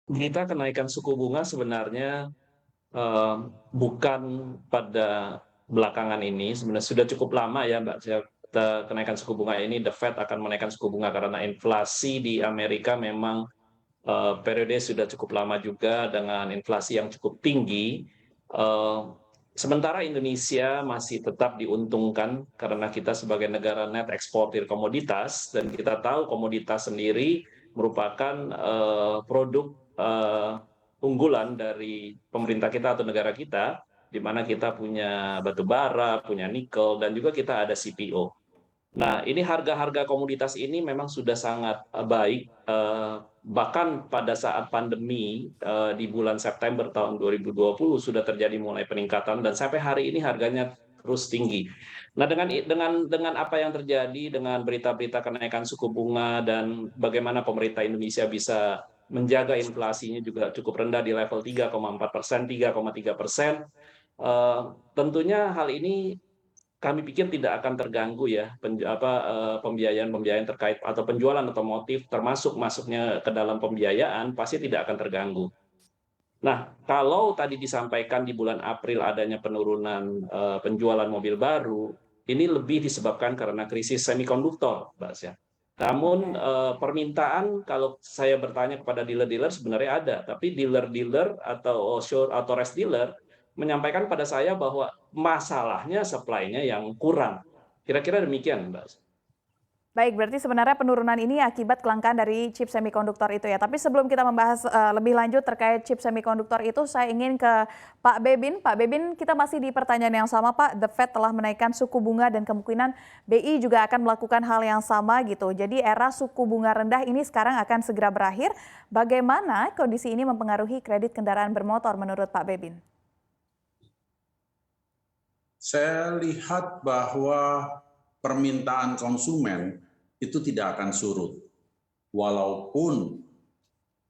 Berita kenaikan suku bunga sebenarnya, eee, bukan pada belakangan ini, sebenarnya sudah cukup lama ya, Mbak, kenaikan suku bunga ini, The Fed akan menaikkan suku bunga karena inflasi di Amerika memang, periode sudah cukup lama juga dengan inflasi yang cukup tinggi, eee, sementara Indonesia masih tetap diuntungkan karena kita sebagai negara net eksportir komoditas dan kita tahu komoditas sendiri merupakan, produk, unggulan dari pemerintah kita atau negara kita, di mana kita punya batu bara, punya nikel, dan juga kita ada CPO. Nah, ini harga-harga komoditas ini memang sudah sangat, baik, bahkan pada saat pandemi, di bulan September tahun 2020 sudah terjadi mulai peningkatan dan sampai hari ini harganya terus tinggi. Nah, dengan apa yang terjadi, dengan berita-berita kenaikan suku bunga dan bagaimana pemerintah Indonesia bisa menjaga inflasinya juga cukup rendah di level 3,4%, 3,3%, eee, tentunya hal ini kami pikir tidak akan terganggu ya, pembiayaan-pembiayaan terkait atau penjualan otomotif termasuk masuknya ke dalam pembiayaan pasti tidak akan terganggu. Nah, kalau tadi disampaikan di bulan April adanya penurunan, penjualan mobil baru, ini lebih disebabkan karena krisis semikonduktor, Mbak Asya. Namun, Oke. permintaan kalau saya bertanya kepada dealer-dealer sebenarnya ada, tapi dealer-dealer atau authorized dealer menyampaikan pada saya bahwa masalahnya supply-nya yang kurang. Kira-kira demikian, Mbak Asya. Baik, berarti sebenarnya penurunan ini akibat kelangkaan dari chip semikonduktor itu ya. Tapi sebelum kita membahas lebih lanjut terkait chip semikonduktor itu, saya ingin ke Pak Bebin. Pak Bebin, kita masih di pertanyaan yang sama, Pak. The Fed telah menaikkan suku bunga dan kemungkinan BI juga akan melakukan hal yang sama gitu. Jadi era suku bunga rendah ini sekarang akan segera berakhir. Bagaimana kondisi ini mempengaruhi kredit kendaraan bermotor menurut Pak Bebin? Saya lihat bahwa permintaan konsumen itu tidak akan surut, walaupun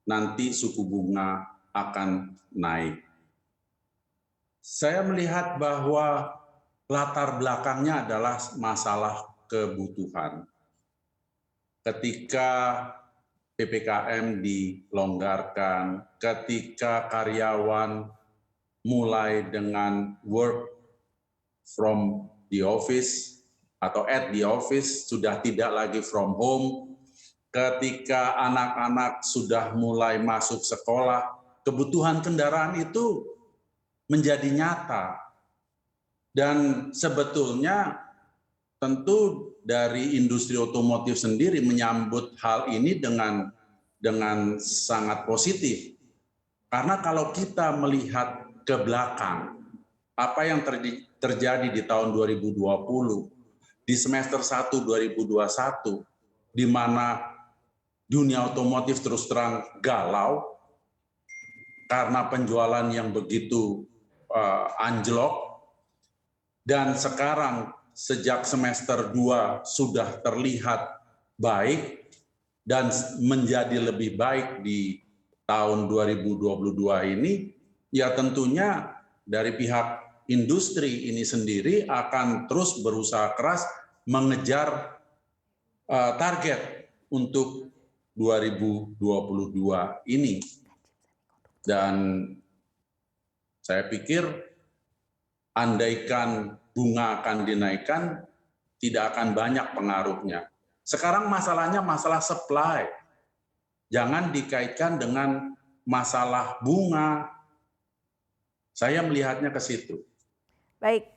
nanti suku bunga akan naik. Saya melihat bahwa latar belakangnya adalah masalah kebutuhan. Ketika PPKM dilonggarkan, ketika karyawan mulai dengan work from the office atau at the office, sudah tidak lagi from home, ketika anak-anak sudah mulai masuk sekolah, kebutuhan kendaraan itu menjadi nyata. Dan sebetulnya tentu dari industri otomotif sendiri menyambut hal ini dengan sangat positif. Karena kalau kita melihat ke belakang, apa yang terjadi di tahun 2020, di semester 1 2021, di mana dunia otomotif terus terang galau karena penjualan yang begitu anjlok, dan sekarang sejak semester 2 sudah terlihat baik dan menjadi lebih baik di tahun 2022 ini, ya tentunya dari pihak industri ini sendiri akan terus berusaha keras mengejar target untuk 2022 ini. Dan saya pikir andaikan bunga akan dinaikkan, tidak akan banyak pengaruhnya. Sekarang masalahnya masalah supply. Jangan dikaitkan dengan masalah bunga. Saya melihatnya ke situ. Baik,